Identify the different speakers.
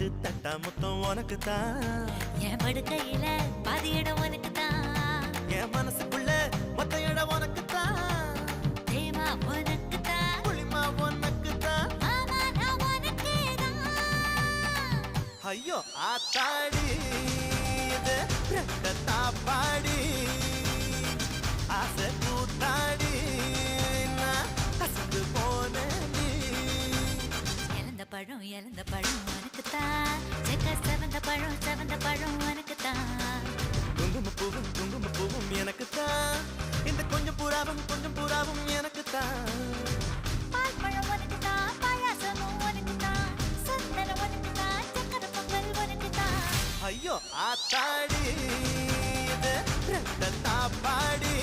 Speaker 1: பட்டு தட்டா முத்தம் உனக்கு தான்.
Speaker 2: என் படுக்கையில பாதி இடம் உனக்கு தான்.
Speaker 1: என் மனசுக்குள்ள மொத்த இடம் உனக்கு தான்.
Speaker 2: தேமா உனக்கு தான்.
Speaker 1: புளிமா உனக்கு தான்.
Speaker 2: மாமா நான் உனக்கே தான்.
Speaker 1: ஐயோ ஆத்தாடி இது ரெட்ட தாப்பாடி ஆசை கூத்தாடி நான் கசந்து போனேன்.
Speaker 2: இழந்த பழம் உனக்கு தான். செவந்த பழம் உனக்கு தான்.
Speaker 1: குங்கும பூவும் எனக்கு தான். இந்த கொஞ்சம் புறாவும் எனக்கு தான்.
Speaker 2: பால் பழம் உனக்கு தான். பாயாசமும் உனக்கு தான். சந்தனம் உனக்கு தான். சக்கரை பொங்கல் உனக்கு தான்.
Speaker 1: ஐயோ ஆத்தாடி இது ரெட்ட தாப்பாடி